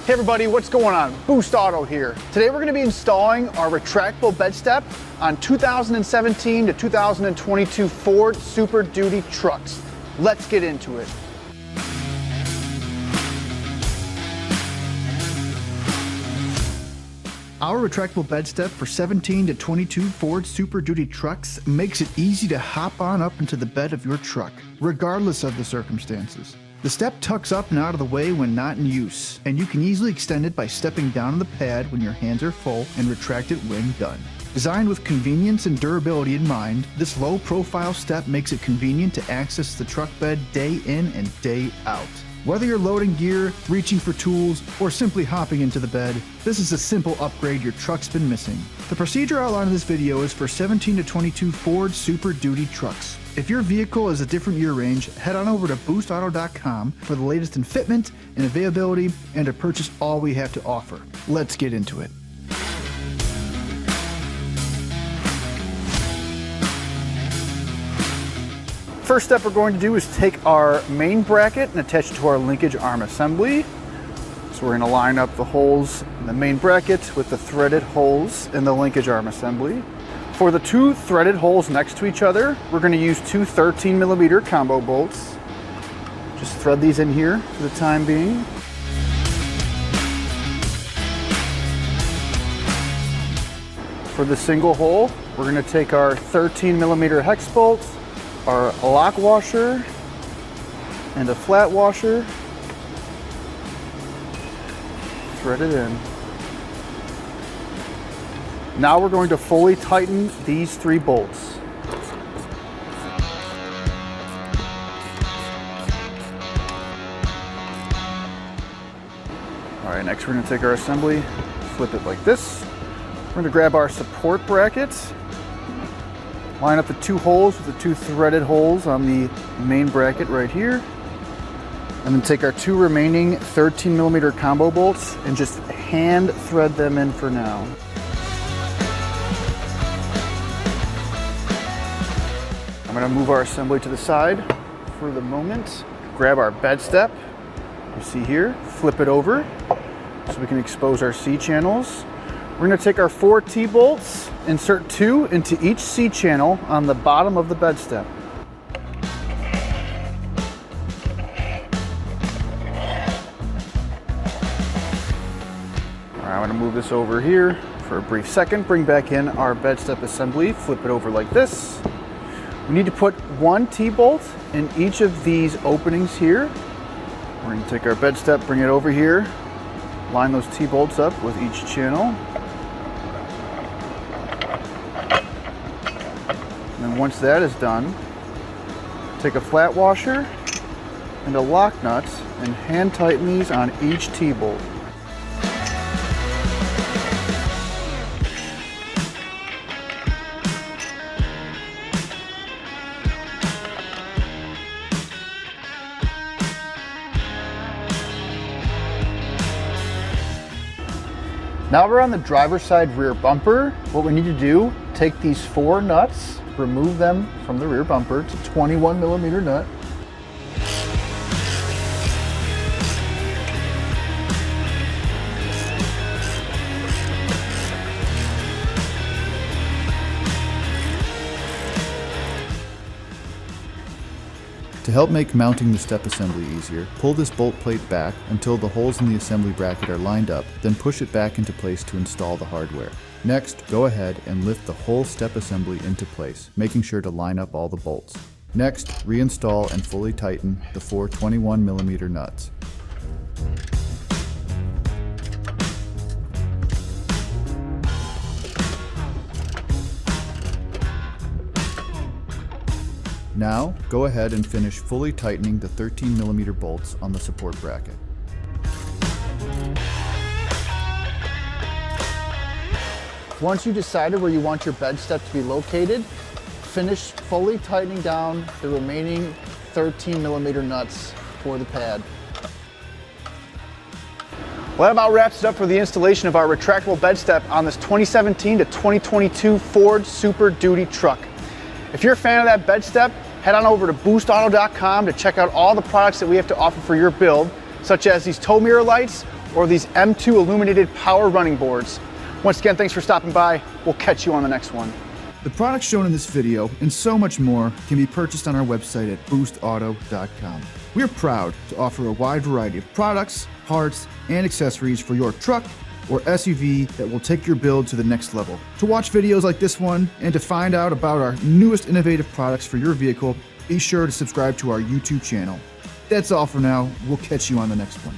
Hey everybody, what's going on? Boost Auto here. Today we're going to be installing our retractable bed step on 2017 to 2022 Ford Super Duty trucks. Let's get into it. Our retractable bed step for 17 to 22 Ford Super Duty trucks makes it easy to hop on up into the bed of your truck, regardless of the circumstances. The step tucks up and out of the way when not in use, and you can easily extend it by stepping down on the pad when your hands are full and retract it when done. Designed with convenience and durability in mind, this low-profile step makes it convenient to access the truck bed day in and day out. Whether you're loading gear, reaching for tools, or simply hopping into the bed, this is a simple upgrade your truck's been missing. The procedure outlined in this video is for 17 to 22 Ford Super Duty trucks. If your vehicle is a different year range, head on over to boostauto.com for the latest in fitment and availability and to purchase all we have to offer. Let's get into it. First step we're going to do is take our main bracket and attach it to our linkage arm assembly. So we're going to line up the holes in the main bracket with the threaded holes in the linkage arm assembly. For the two threaded holes next to each other, we're going to use two 13mm combo bolts. Just thread these in here for the time being. For the single hole, we're going to take our 13mm hex bolts, our lock washer, and a flat washer. Thread it in. Now we're going to fully tighten these three bolts. All right, next we're going to take our assembly, flip it like this. We're going to grab our support brackets, line up the two holes with the two threaded holes on the main bracket right here, and then take our two remaining 13mm combo bolts and just hand thread them in for now. I'm going to move our assembly to the side for the moment. Grab our bed step, you see here, flip it over so we can expose our C-channels. We're going to take our 4 T-bolts, insert 2 into each C-channel on the bottom of the bed step. All right, I'm going to move this over here for a brief second, bring back in our bed step assembly, flip it over like this. We need to put 1 T-bolt in each of these openings here. We're going to take our bed step, bring it over here, line those T-bolts up with each channel. And then once that is done, take a flat washer and a lock nut and hand tighten these on each T-bolt. Now we're on the driver's side rear bumper. What we need to do, take these 4 nuts, remove them from the rear bumper. It's a 21mm nut. To help make mounting the step assembly easier, pull this bolt plate back until the holes in the assembly bracket are lined up, then push it back into place to install the hardware. Next, go ahead and lift the whole step assembly into place, making sure to line up all the bolts. Next, reinstall and fully tighten the 4 21mm nuts. Now, go ahead and finish fully tightening the 13mm bolts on the support bracket. Once you decided where you want your bed step to be located, finish fully tightening down the remaining 13mm nuts for the pad. Well, that about wraps it up for the installation of our retractable bed step on this 2017 to 2022 Ford Super Duty truck. If you're a fan of that bed step, head on over to boostauto.com to check out all the products that we have to offer for your build, such as these tow mirror lights or these M2 illuminated power running boards. Once again, thanks for stopping by. We'll catch you on the next one. The products shown in this video and so much more can be purchased on our website at boostauto.com. We are proud to offer a wide variety of products, parts, and accessories for your truck or SUV that will take your build to the next level. To watch videos like this one and to find out about our newest innovative products for your vehicle, be sure to subscribe to our YouTube channel. That's all for now. We'll catch you on the next one.